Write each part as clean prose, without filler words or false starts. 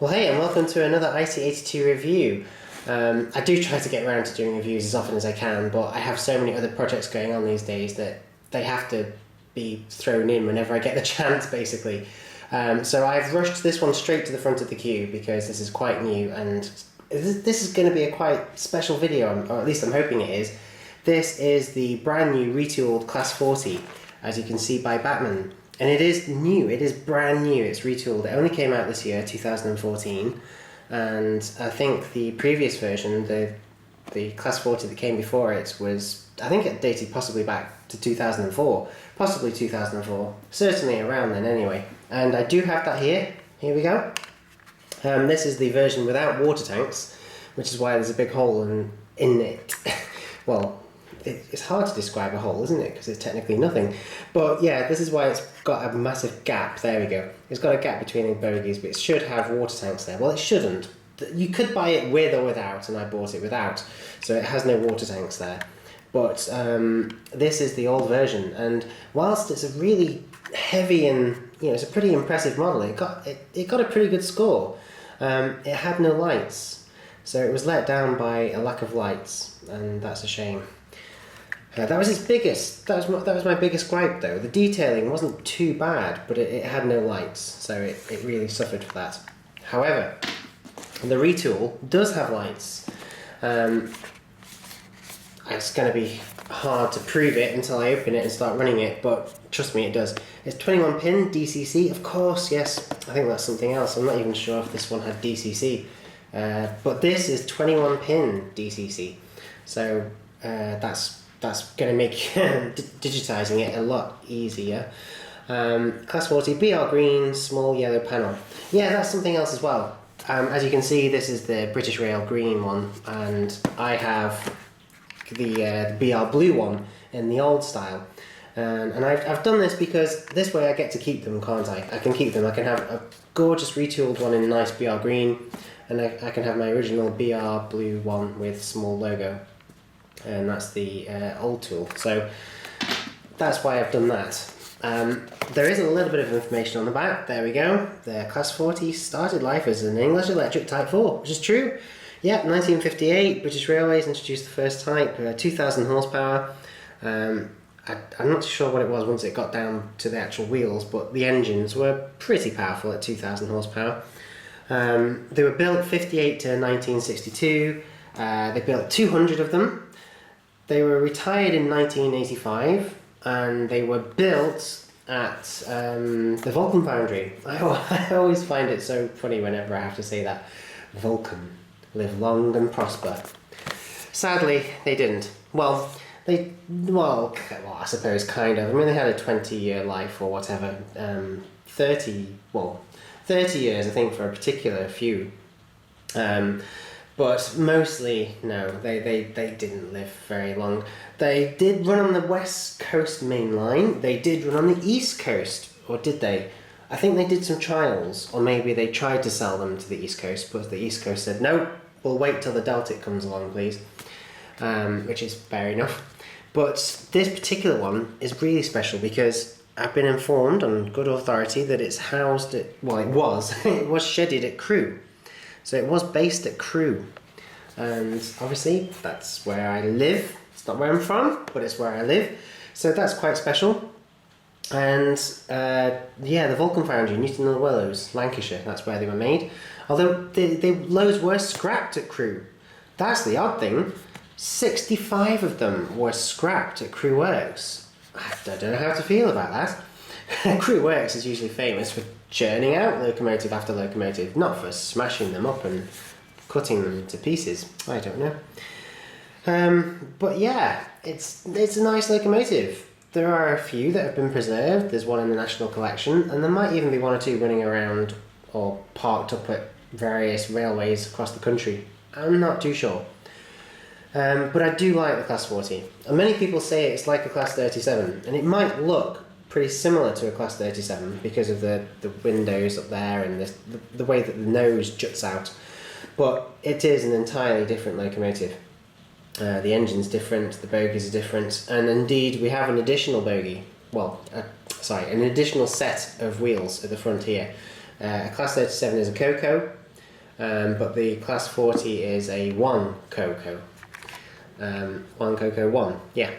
Well, hey, and welcome to another IC82 review. I do try to get around to doing reviews as often as I can, but I have so many other projects going on these days that they have to be thrown in whenever I get the chance, basically. So I've rushed this one straight to the front of the queue because this is quite new, and this is going to be a quite special video, or at least I'm hoping it is. This is the brand new retooled Class 40, as you can see by Bachmann. And it is new, it is brand new, it's retooled. It only came out this year, 2014, and I think the previous version, the Class 40 that came before it was, I think it dated possibly back to 2004, possibly 2004, certainly around then anyway. And I do have that here we go. This is the version without water tanks, which is why there's a big hole in it. Well, it's hard to describe a hole, isn't it? Because it's technically nothing. But yeah, this is why it's got a massive gap. There we go. It's got a gap between the bogies, but it should have water tanks there. Well, it shouldn't. You could buy it with or without, and I bought it without. So it has no water tanks there. But this is the old version. And whilst it's a really heavy and, it's a pretty impressive model, it got a pretty good score. It had no lights. So it was let down by a lack of lights, and that's a shame. That was its biggest. That was my biggest gripe, though. The detailing wasn't too bad, but it had no lights, so it really suffered for that. However, the retool does have lights. It's going to be hard to prove it until I open it and start running it, but trust me, it does. It's 21 pin DCC, of course. Yes, I think that's something else. I'm not even sure if this one had DCC, but this is 21 pin DCC, so that's going to make digitizing it a lot easier. Class 40 BR green, small yellow panel. Yeah, that's something else as well. As you can see, this is the British Rail green one, and I have the BR blue one in the old style. And I've done this because this way I get to keep them, can't I? I can keep them. I can have a gorgeous retooled one in nice BR green, and I can have my original BR blue one with small logo. And that's the old tool, so that's why I've done that. There is a little bit of information on the back. There we go. The Class 40 started life as an English Electric Type 4, which is true. Yeah, 1958, British Railways introduced the first type, 2,000 horsepower. I'm not too sure what it was once it got down to the actual wheels, but the engines were pretty powerful at 2,000 horsepower. They were built 58 to 1962. They built 200 of them. They were retired in 1985, and they were built at the Vulcan foundry. I always find it so funny whenever I have to say that. Vulcan, live long and prosper. Sadly, they didn't. Well, I suppose kind of. I mean, they had a 20-year life or whatever. 30 years, I think, for a particular few. But mostly, no, they didn't live very long. They did run on the West Coast main line. They did run on the East Coast, or did they? I think they did some trials, or maybe they tried to sell them to the East Coast, but the East Coast said, no, we'll wait till the Deltic comes along, please. Which is fair enough. But this particular one is really special because I've been informed on good authority that it's housed at, it was shedded at Crewe. So it was based at Crewe, and obviously that's where I live. It's not where I'm from, but it's where I live, so that's quite special. And the Vulcan foundry, Newton-le-Willows, Lancashire, that's where they were made. Although the loads were scrapped at Crewe. That's the odd thing. 65 of them were scrapped at Crewe Works. I don't know how to feel about that. Crewe Works is usually famous for churning out locomotive after locomotive, not for smashing them up and cutting them to pieces. I don't know. But yeah, it's a nice locomotive. There are a few that have been preserved. There's one in the National Collection, and there might even be one or two running around or parked up at various railways across the country. I'm not too sure. But I do like the Class 40. And many people say it's like a Class 37, and it might look pretty similar to a Class 37 because of the windows up there and the way that the nose juts out. But it is an entirely different locomotive. The engine's different, the bogies are different, and indeed we have an additional bogie, an additional set of wheels at the front here. A Class 37 is a Coco, but the Class 40 is a 1 Coco. 1 Coco 1, yeah.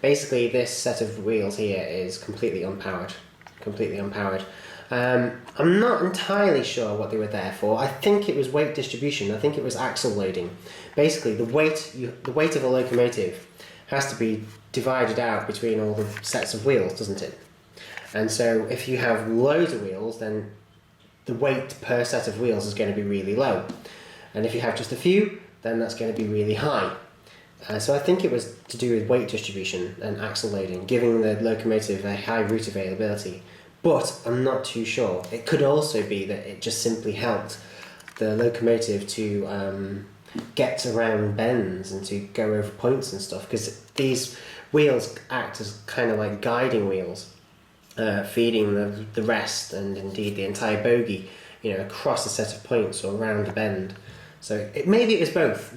Basically, this set of wheels here is completely unpowered. I'm not entirely sure what they were there for. I think it was weight distribution. I think it was axle loading. Basically, the weight of a locomotive has to be divided out between all the sets of wheels, doesn't it? And so if you have loads of wheels, then the weight per set of wheels is going to be really low. And if you have just a few, then that's going to be really high. So I think it was to do with weight distribution and axle loading, giving the locomotive a high route availability. But I'm not too sure. It could also be that it just simply helped the locomotive to get around bends and to go over points and stuff, because these wheels act as kind of like guiding wheels, feeding the rest and indeed the entire bogie, across a set of points or around a bend. So maybe it was both,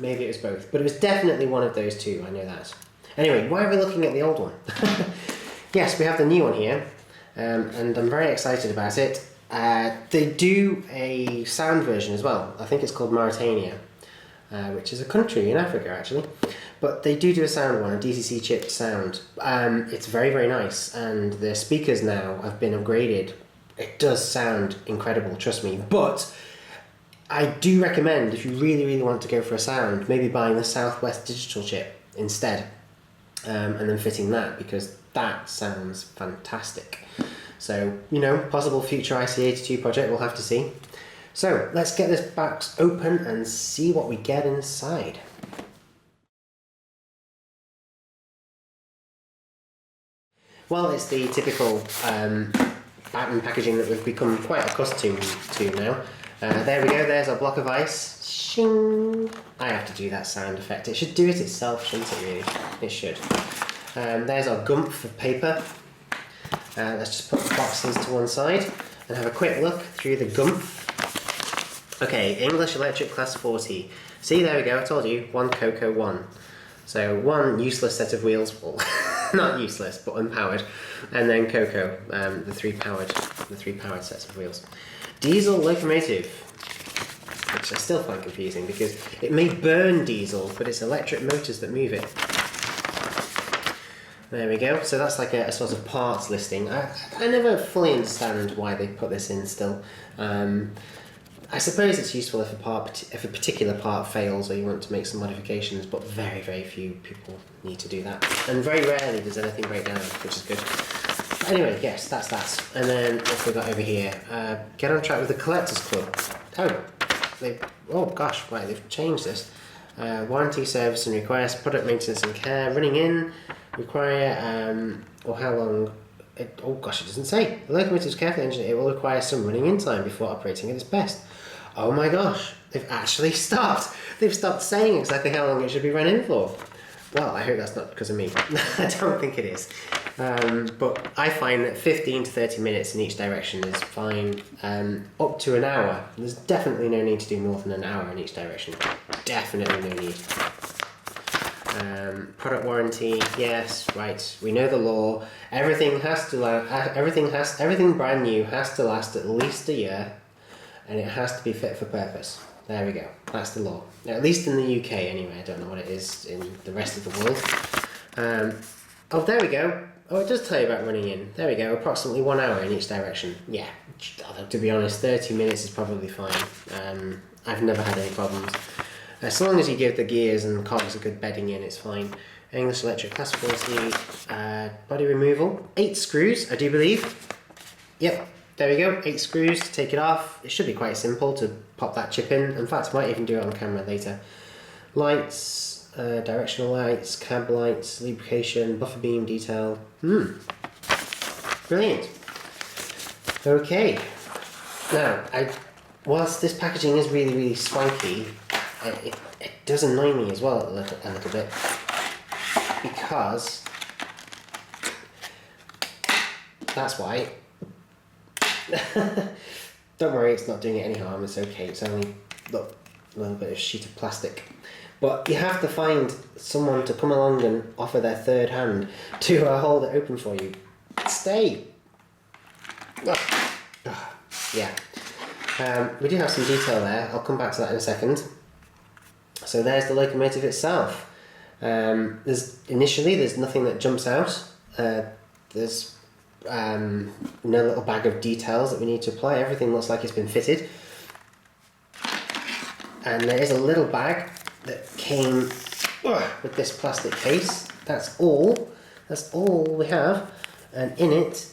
but it was definitely one of those two, I know that. Anyway, why are we looking at the old one? Yes, we have the new one here, and I'm very excited about it. They do a sound version as well. I think it's called Mauritania, which is a country in Africa actually. But they do a sound one, a DCC chipped sound. It's very, very nice, and the speakers now have been upgraded. It does sound incredible, trust me. But I do recommend, if you really, really want to go for a sound, maybe buying the Southwest digital chip instead, and then fitting that, because that sounds fantastic. So, possible future IC82 project, we'll have to see. So, let's get this box open and see what we get inside. Well, it's the typical Bachmann packaging that we've become quite accustomed to now. There we go, there's our block of ice. Shing! I have to do that sound effect. It should do it itself, shouldn't it really? It should. There's our gumph of paper. Let's just put the boxes to one side and have a quick look through the gumph. Okay, English Electric Class 40. See, there we go, I told you, 1 Coco 1. So one useless set of wheels, well, not useless, but unpowered, and then Coco, the three powered sets of wheels. Diesel locomotive, which I still find confusing because it may burn diesel, but it's electric motors that move it. There we go. So that's like a sort of parts listing. I never fully understand why they put this in still. I suppose it's useful if a particular part fails or you want to make some modifications, but very, very few people need to do that. And very rarely does anything break down, which is good. But anyway, yes, that's that. And then what have we got over here? Get on track with the Collectors Club. Oh gosh, right, they've changed this. Warranty, service and request, product maintenance and care, running in, require, or how long. Oh gosh, it doesn't say. The locomotive is carefully engineered. It will require some running in time before operating at its best. Oh my gosh, they've actually stopped. They've stopped saying exactly how long it should be run in for. Well, I hope that's not because of me. I don't think it is. But I find that 15 to 30 minutes in each direction is fine. Up to an hour. There's definitely no need to do more than an hour in each direction. Definitely no need. Product warranty, yes, right. We know the law. Everything has to everything brand new has to last at least a year, and it has to be fit for purpose. There we go. That's the law. At least in the UK, anyway. I don't know what it is in the rest of the world. Oh, there we go. Oh, it does tell you about running in. There we go. Approximately 1 hour in each direction. Yeah. Although, to be honest, 30 minutes is probably fine. I've never had any problems. As long as you give the gears and cogs a good bedding in, it's fine. English Electric Class 40, body removal. 8 screws, I do believe. Yep, there we go. 8 screws to take it off. It should be quite simple to pop that chip in. In fact, I might even do it on camera later. Lights, directional lights, cab lights, lubrication, buffer beam detail. Brilliant. Okay. Now, whilst this packaging is really, really swanky, it does annoy me as well a little bit, because that's why. Don't worry, it's not doing it any harm, it's okay, it's only, look, a little bit of sheet of plastic. But you have to find someone to come along and offer their third hand to hold it open for you. Stay! Yeah. We do have some detail there. I'll come back to that in a second. So there's the locomotive itself. There's nothing that jumps out. There's no little bag of details that we need to apply. Everything looks like it's been fitted. And there is a little bag that came with this plastic case. That's all we have. And in it,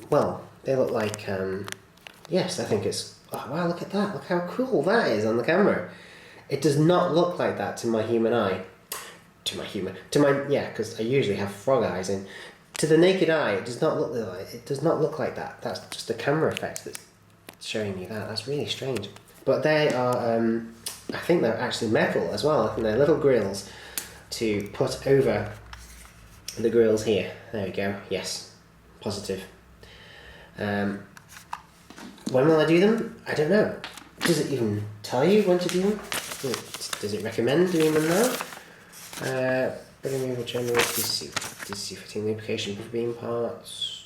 well, they look like, yes, I think it's, oh wow, look at that. Look how cool that is on the camera. It does not look like that to my human eye. Yeah, because I usually have frog eyes, and to the naked eye, it does not look like that. That's just a camera effect that's showing you that. That's really strange. But they are, I think they're actually metal as well. I think they're little grills to put over the grills here. There we go. Yes, positive. When will I do them? I don't know. Does it even tell you when to do them? Does it recommend doing them now? Removal general, DC fitting lubrication for beam parts.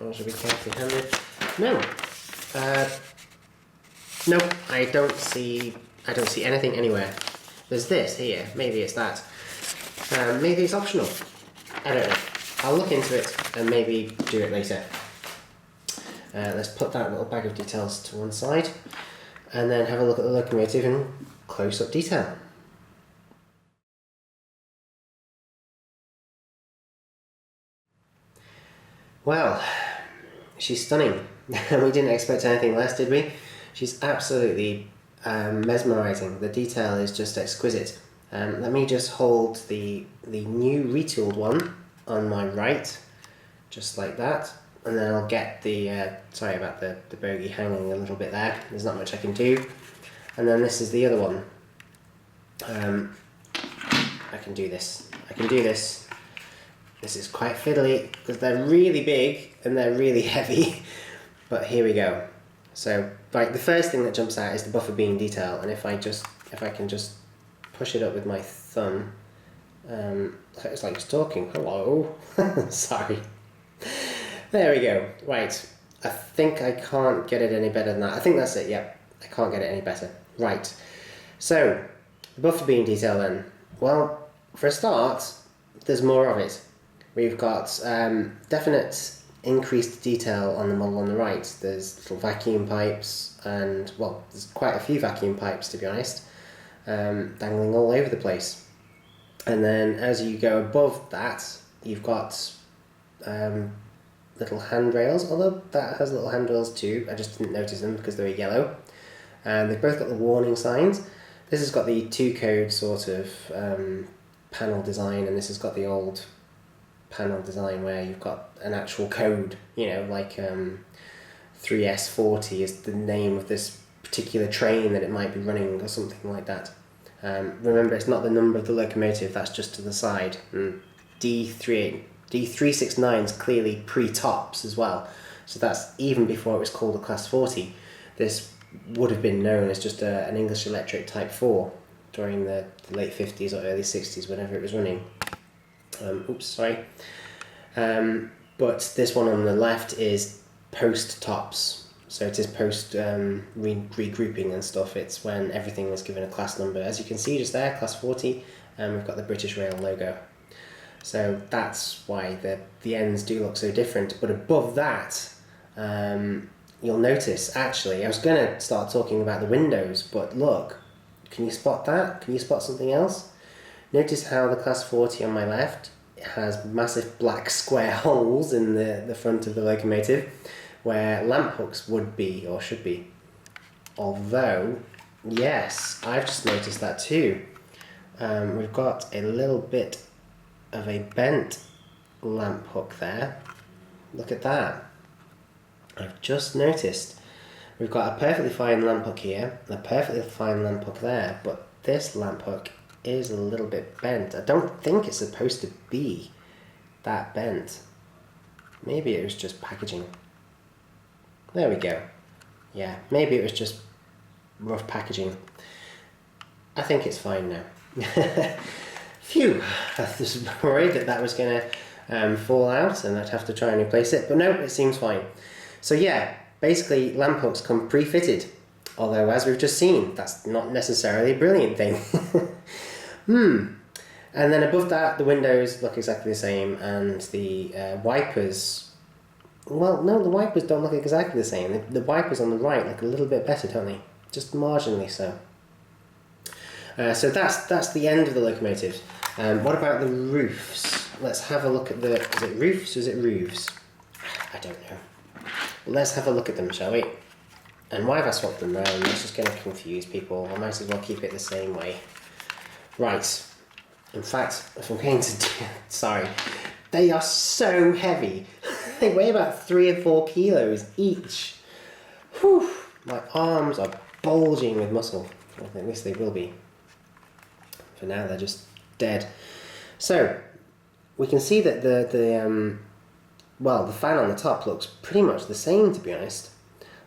Also be carefully handled. No. No, I don't see anything anywhere. There's this here. Maybe it's that. Maybe it's optional. I don't know. I'll look into it and maybe do it later. Let's put that little bag of details to one side and then have a look at the locomotive in close-up detail. Well, she's stunning. We didn't expect anything less, did we? She's absolutely mesmerising. The detail is just exquisite. Let me just hold the new retooled one on my right, just like that. And then I'll get the, sorry about the bogey hanging a little bit there. There's not much I can do. And then this is the other one. I can do this. This is quite fiddly because they're really big and they're really heavy. But here we go. So, right, the first thing that jumps out is the buffer beam detail. And if I can just push it up with my thumb, it's like it's talking. Hello. Sorry. There we go. Right. I think I can't get it any better than that. I think that's it. Yep. I can't get it any better. Right. So, the buffer beam detail then. Well, for a start, there's more of it. We've got definite increased detail on the model on the right. There's little vacuum pipes and, well, there's quite a few vacuum pipes to be honest, dangling all over the place. And then as you go above that, you've got little handrails, although that has little handrails too. I just didn't notice them because they were yellow. And they've both got the warning signs. This has got the 2-code sort of panel design, and this has got the old panel design where you've got an actual code, you know, like 3S40 is the name of this particular train that it might be running or something like that. Remember, it's not the number of the locomotive, that's just to the side. And D369 is clearly pre-tops as well, so that's even before it was called a Class 40. This would have been known as just an English Electric Type 4 during the late 50s or early 60s, whenever it was running. Oops, sorry. But this one on the left is post-tops, so it is post regrouping and stuff. It's when everything is given a class number. As you can see just there, Class 40, and we've got the British Rail logo. So that's why the ends do look so different. But above that, you'll notice, actually, I was going to start talking about the windows, but look, can you spot that? Can you spot something else? Notice how the Class 40 on my left has massive black square holes in the front of the locomotive where lamp hooks would be or should be. Although, yes, I've just noticed that too. We've got a little bit of a bent lamp hook there. Look at that. I've just noticed. We've got a perfectly fine lamp hook here and a perfectly fine lamp hook there, but this lamp hook is a little bit bent. I don't think it's supposed to be that bent. Maybe it was just packaging. There we go. Yeah, maybe it was just rough packaging. I think it's fine now. Phew, I was worried that was going to fall out and I'd have to try and replace it, but no, it seems fine. So yeah, basically lamp hooks come pre-fitted, although as we've just seen, that's not necessarily a brilliant thing. And then above that, the windows look exactly the same, and the wipers, well, no, the wipers don't look exactly the same. The wipers on the right look a little bit better, don't they? Just marginally so. So that's the end of the locomotives. What about the roofs? Let's have a look at the, is it roofs or is it roofs? I don't know. Let's have a look at them, shall we? And why have I swapped them round? It's just going to confuse people. I might as well keep it the same way. Right. In fact, if I'm going to do, sorry, they are so heavy. They weigh about 3 or 4 kilos each. Whew. My arms are bulging with muscle. Well, at least they will be. For now, they're just dead. So, we can see that the fan on the top looks pretty much the same, to be honest.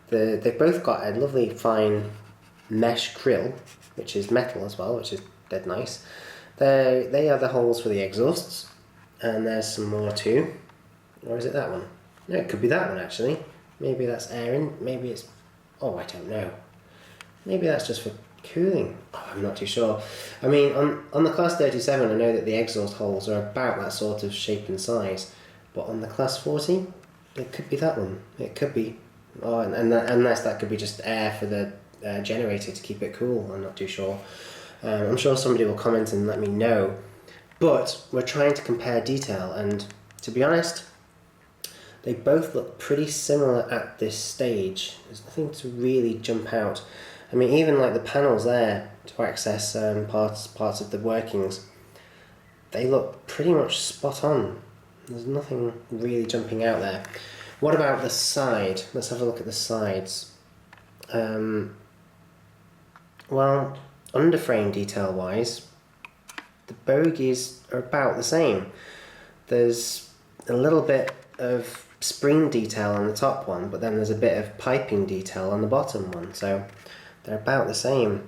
They've both got a lovely fine mesh grill, which is metal as well, which is dead nice. They are the holes for the exhausts, and there's some more too. Or is it that one? No, it could be that one actually. Maybe that's air in, maybe it's, oh, I don't know. Maybe that's just for cooling. Oh, I'm not too sure. I mean, on the Class 37, I know that the exhaust holes are about that sort of shape and size, but on the Class 40, it could be that one. It could be. Oh, and unless that could be just air for the generator to keep it cool. I'm not too sure. I'm sure somebody will comment and let me know. But we're trying to compare detail, and to be honest, they both look pretty similar at this stage. There's nothing to really jump out. I mean, even like the panels there to access parts of the workings, they look pretty much spot on. There's nothing really jumping out there. What about the side? Let's have a look at the sides. Well, underframe detail wise, the bogies are about the same. There's a little bit of spring detail on the top one, but then there's a bit of piping detail on the bottom one, so they're about the same.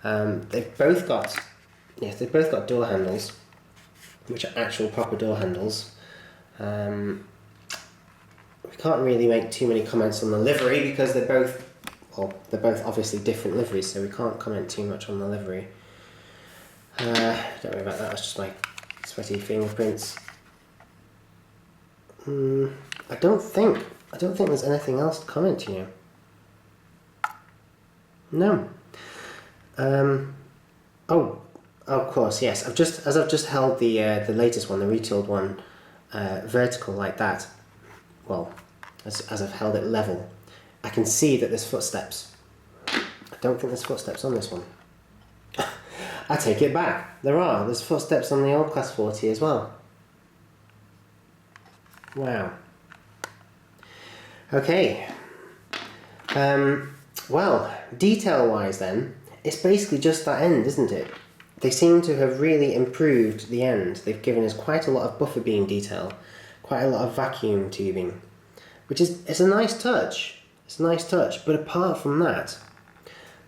They've both got door handles, which are actual proper door handles. We can't really make too many comments on the livery because they're both obviously different liveries, so we can't comment too much on the livery. Don't worry about that, that's just my sweaty fingerprints. I don't think there's anything else to comment here. No. Oh, of course, yes. I've just held the latest one, the retooled one, vertical like that. Well, as I've held it level, I can see that there's footsteps. I don't think there's footsteps on this one. I take it back. There's footsteps on the old Class 40 as well. Wow. Okay. Well, detail-wise then, it's basically just that end, isn't it? They seem to have really improved the end. They've given us quite a lot of buffer beam detail, quite a lot of vacuum tubing, which it's a nice touch. It's a nice touch, but apart from that,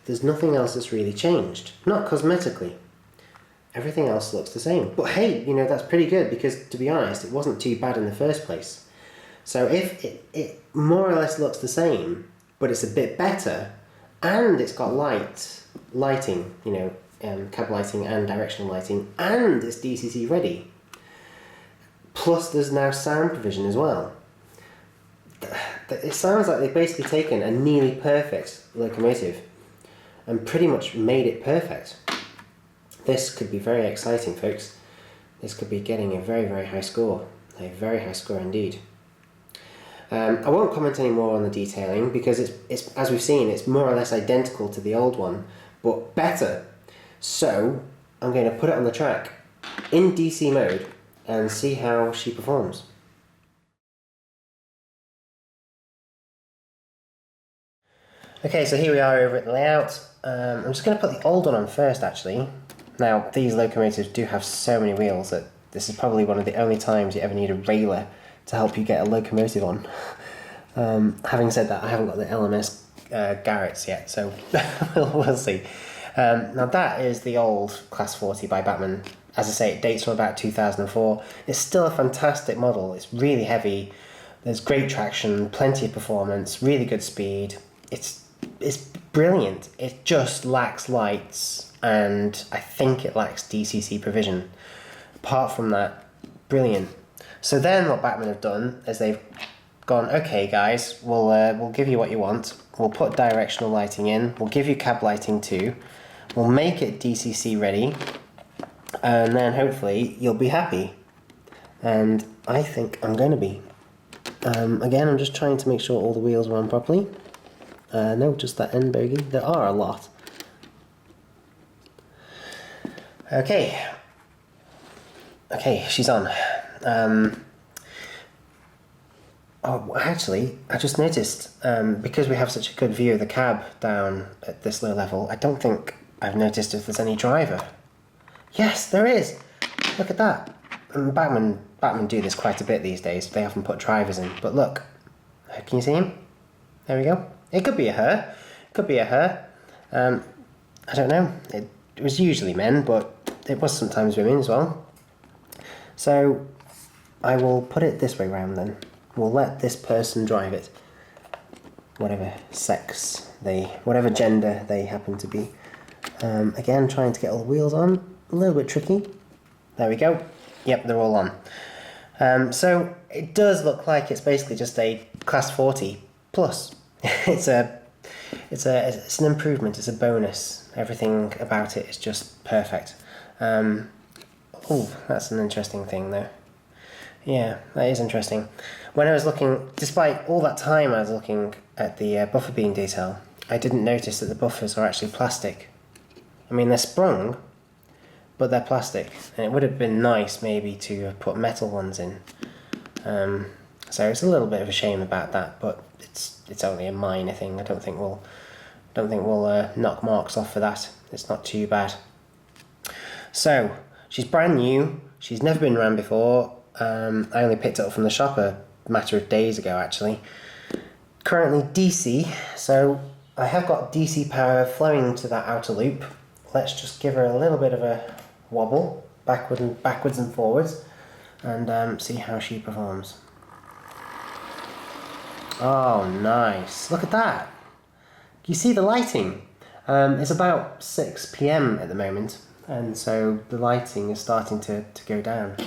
there's nothing else that's really changed. Not cosmetically. Everything else looks the same. But hey, that's pretty good because, to be honest, it wasn't too bad in the first place. So if it more or less looks the same, but it's a bit better, and it's got lighting, cab lighting and directional lighting, and it's DCC ready, plus there's now sound provision as well. It sounds like they've basically taken a nearly perfect locomotive and pretty much made it perfect. This could be very exciting, folks. This could be getting a very, very high score. A very high score indeed. I won't comment any more on the detailing because it's as we've seen, it's more or less identical to the old one, but better. So I'm going to put it on the track in DC mode and see how she performs. Okay, so here we are over at the layout. I'm just going to put the old one on first, actually. Now, these locomotives do have so many wheels that this is probably one of the only times you ever need a railer to help you get a locomotive on. Having said that, I haven't got the LMS Garretts yet, so we'll see. Now that is the old Class 40 by Bachmann. As I say, it dates from about 2004. It's still a fantastic model. It's really heavy, There's great traction, plenty of performance, really good speed. It's brilliant. It just lacks lights, and I think it lacks DCC provision. Apart from that, brilliant. So then what Bachmann have done is they've gone, okay guys, we'll give you what you want. We'll put directional lighting in. We'll give you cab lighting too. We'll make it DCC ready, and then hopefully you'll be happy. And I think I'm going to be. Again, I'm just trying to make sure all the wheels are on properly. No, just that end bogie. There are a lot. Okay. Okay, she's on. Oh, actually, I just noticed, because we have such a good view of the cab down at this low level, I don't think I've noticed if there's any driver. Yes, there is! Look at that. Bachmann do this quite a bit these days. They often put drivers in. But look, can you see him? There we go. It could be a her. It could be a her. I don't know. It was usually men, but it was sometimes women as well. So I will put it this way round then. We'll let this person drive it. Whatever sex whatever gender they happen to be. Again, trying to get all the wheels on. A little bit tricky. There we go. Yep, they're all on. So it does look like it's basically just a class 40 plus. It's an improvement. It's a bonus. Everything about it is just perfect. Oh, that's an interesting thing though. Yeah, that is interesting. When I was looking, despite all that time I was looking at the buffer beam detail, I didn't notice that the buffers are actually plastic. I mean, they're sprung, but they're plastic, and it would have been nice maybe to have put metal ones in. So it's a little bit of a shame about that, but it's only a minor thing. I don't think we'll knock marks off for that. It's not too bad. So she's brand new. She's never been ran before. I only picked it up from the shop a matter of days ago, actually. Currently DC, so I have got DC power flowing to that outer loop. Let's just give her a little bit of a wobble, backwards and forwards, and see how she performs. Oh, nice. Look at that. You see the lighting? It's about 6 PM at the moment, and so the lighting is starting to go down.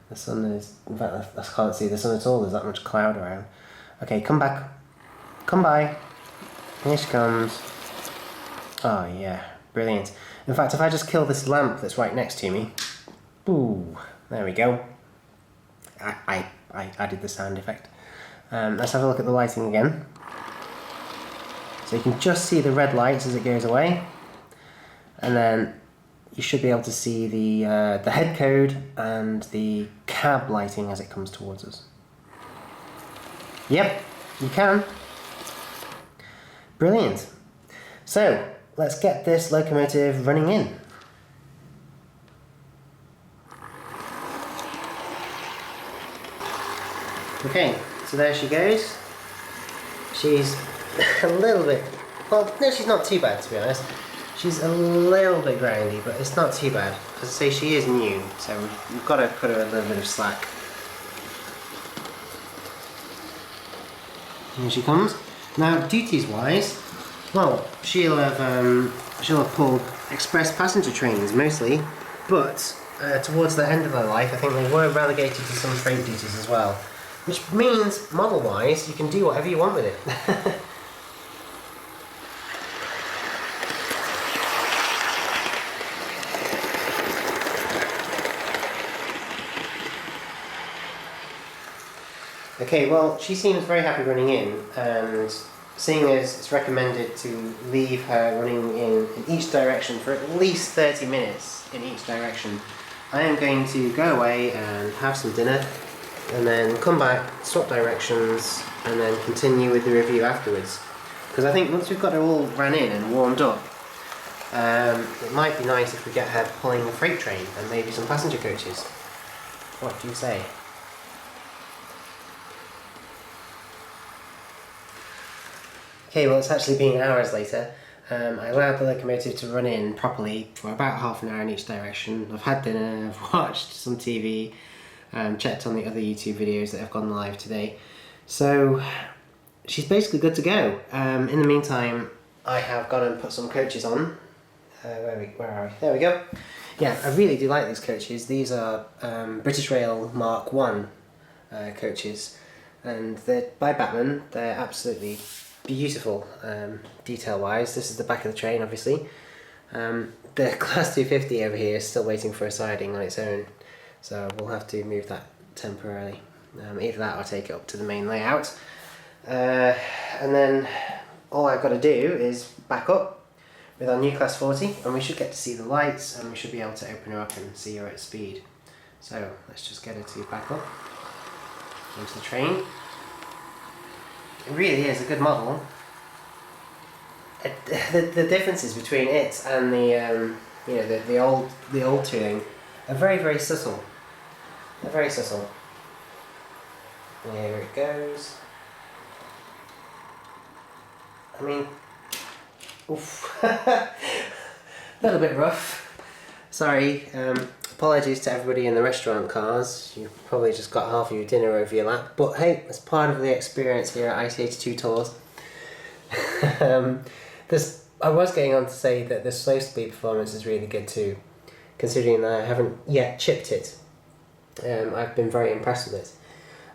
The sun is, in fact, I can't see the sun at all. There's that much cloud around. Okay, come back. Come by. Here she comes. Oh, yeah. Brilliant. In fact, if I just kill this lamp that's right next to me. Ooh, there we go. I added the sound effect. Let's have a look at the lighting again. So you can just see the red lights as it goes away. And then you should be able to see the head code and the cab lighting as it comes towards us. Yep, you can. Brilliant. So let's get this locomotive running in. Okay, so there she goes. She's a little bit, well, no, she's not too bad, to be honest. She's a little bit grindy, but it's not too bad. As I say, she is new, so we've got to cut her a little bit of slack. Here she comes. Now, duties-wise, well, she'll have pulled express passenger trains mostly, but towards the end of her life, I think they were relegated to some freight duties as well. Which means, model-wise, you can do whatever you want with it. Okay, well, she seems very happy running in, and seeing as it's recommended to leave her running in each direction for at least 30 minutes in each direction, I am going to go away and have some dinner, and then come back, swap directions, and then continue with the review afterwards. Because I think once we've got her all ran in and warmed up, it might be nice if we get her pulling a freight train and maybe some passenger coaches. What do you say? Okay, well, it's actually been hours later. I allowed the locomotive to run in properly for about half an hour in each direction. I've had dinner, I've watched some TV, checked on the other YouTube videos that have gone live today. So she's basically good to go. In the meantime, I have gone and put some coaches on. Where are we? There we go. Yeah, I really do like these coaches. These are British Rail Mark 1 coaches, and they're by Bachmann. They're absolutely beautiful detail-wise. This is the back of the train, obviously. The Class 250 over here is still waiting for a siding on its own, so we'll have to move that temporarily. Either that or take it up to the main layout. And then all I've got to do is back up with our new Class 40, and we should get to see the lights, and we should be able to open her up and see her at speed. So let's just get her to back up into the train. It really is a good model. The differences between it and the the old tooling are very subtle. They're very subtle. Here it goes. I mean, oof, a little bit rough. Sorry. Apologies to everybody in the restaurant cars. You probably just got half of your dinner over your lap. But hey, it's part of the experience here at IC82 Tours. I was going on to say that the slow speed performance is really good too, considering that I haven't yet chipped it. I've been very impressed with it.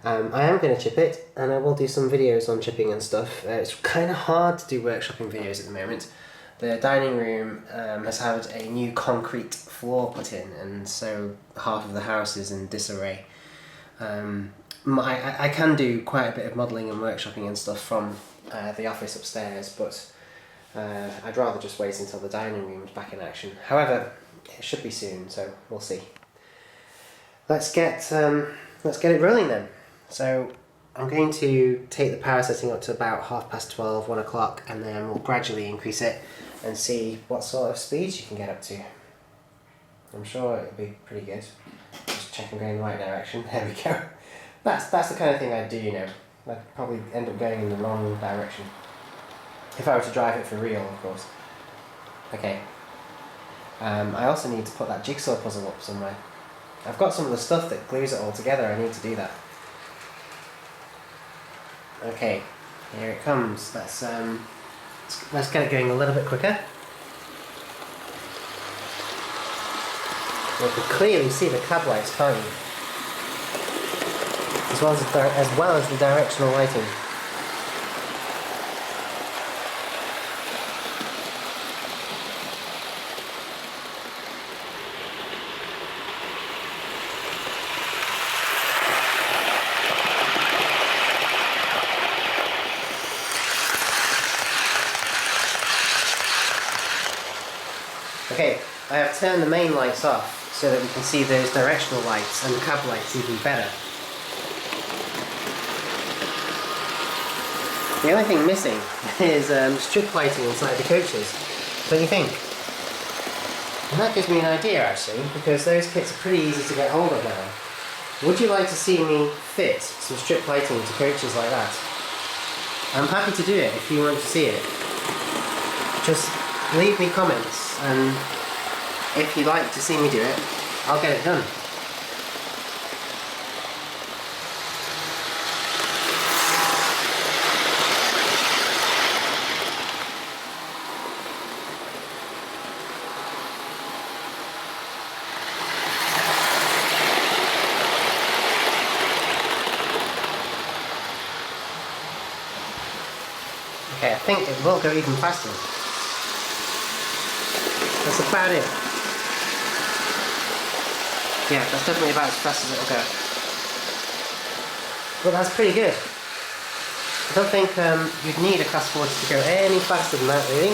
I am going to chip it, and I will do some videos on chipping and stuff. It's kind of hard to do workshopping videos at the moment. The dining room has had a new concrete floor put in, and so half of the house is in disarray. I can do quite a bit of modelling and workshopping and stuff from the office upstairs, but I'd rather just wait until the dining room is back in action. However, it should be soon, so we'll see. Let's get it rolling then. So I'm going to take the power setting up to about 12:30, 1 o'clock, and then we'll gradually increase it and see what sort of speeds you can get up to. I'm sure it'll be pretty good. Just check I'm going in the right direction. There we go. That's the kind of thing I'd do, you know. I'd probably end up going in the wrong direction. If I were to drive it for real, of course. Okay. I also need to put that jigsaw puzzle up somewhere. I've got some of the stuff that glues it all together. I need to do that. Okay, here it comes. Let's get it going a little bit quicker. You can clearly see the cab lights, can't you? As well as the directional lighting. Okay, I have turned the main lights off so that we can see those directional lights and the cab lights even better. The only thing missing is strip lighting inside the coaches, don't you think? And that gives me an idea actually, because those kits are pretty easy to get hold of now. Would you like to see me fit some strip lighting to coaches like that? I'm happy to do it if you want to see it. Just leave me comments, and if you'd like to see me do it, I'll get it done. Okay, I think it will go even faster. That's about it. Yeah, that's definitely about as fast as it'll go. Well, that's pretty good. I don't think you'd need a Class 40 to go any faster than that, really.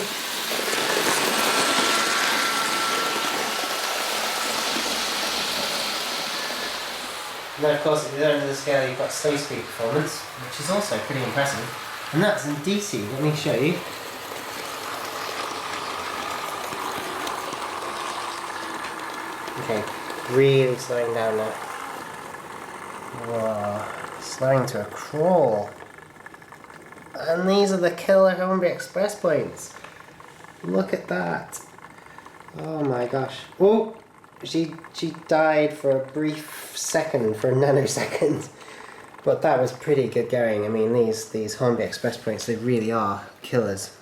And then, of course, at the other end of the scale, you've got slow speed performance, which is also pretty impressive. And that's in DC. Let me show you. Okay, really slowing down now. Whoa, slowing to a crawl. And these are the killer Hornby Express points. Look at that. Oh my gosh. Oh, She died for a brief second, for a nanosecond. But that was pretty good going. I mean, these Hornby Express points, they really are killers.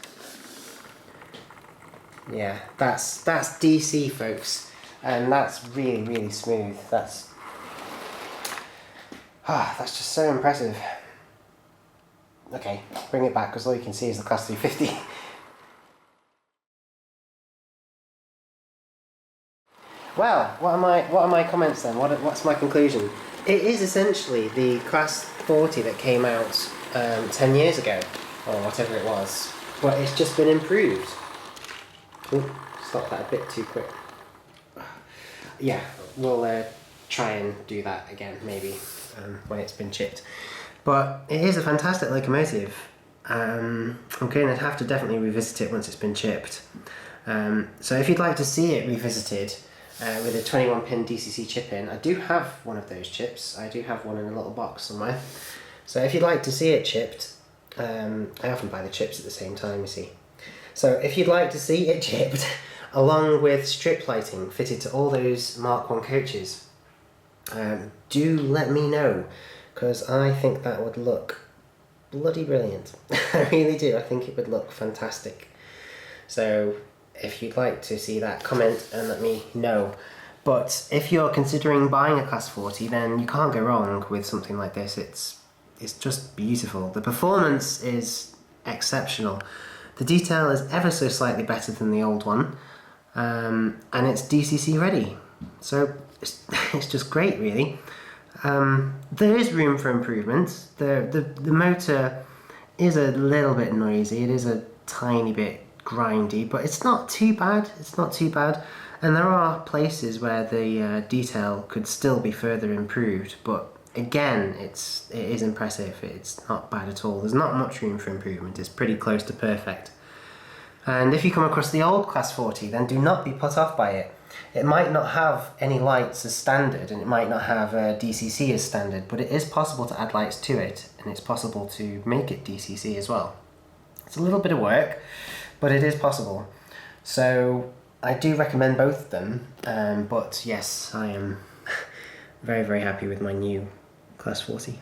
Yeah, that's DC, folks, and that's really, really smooth. That's just so impressive. Okay, bring it back, because all you can see is the class 350. Well, what are my comments then? What's my conclusion? It is essentially the class 40 that came out 10 years ago, or whatever it was, but it's just been improved. Ooh, stop that a bit too quick. Yeah, we'll try and do that again, maybe, when it's been chipped. But it is a fantastic locomotive. I'm going to have to definitely revisit it once it's been chipped. So if you'd like to see it revisited with a 21 pin DCC chip in, I do have one of those chips. I do have one in a little box somewhere. So if you'd like to see it chipped, I often buy the chips at the same time, you see. So if you'd like to see it chipped, along with strip lighting fitted to all those Mark 1 coaches, do let me know, because I think that would look bloody brilliant. I really do. I think it would look fantastic. So if you'd like to see that, comment and let me know. But if you're considering buying a Class 40, then you can't go wrong with something like this. It's just beautiful. The performance is exceptional. The detail is ever so slightly better than the old one, and it's DCC ready. So it's just great, really. There is room for improvement. The motor is a little bit noisy. It is a tiny bit grindy, but it's not too bad. It's not too bad. And there are places where the detail could still be further improved, but again, it is impressive. It's not bad at all. There's not much room for improvement. It's pretty close to perfect. And if you come across the old Class 40, then do not be put off by it. It might not have any lights as standard, and it might not have DCC as standard, but it is possible to add lights to it, and it's possible to make it DCC as well. It's a little bit of work, but it is possible. So I do recommend both of them, but yes, I am very, very happy with my new Class 40.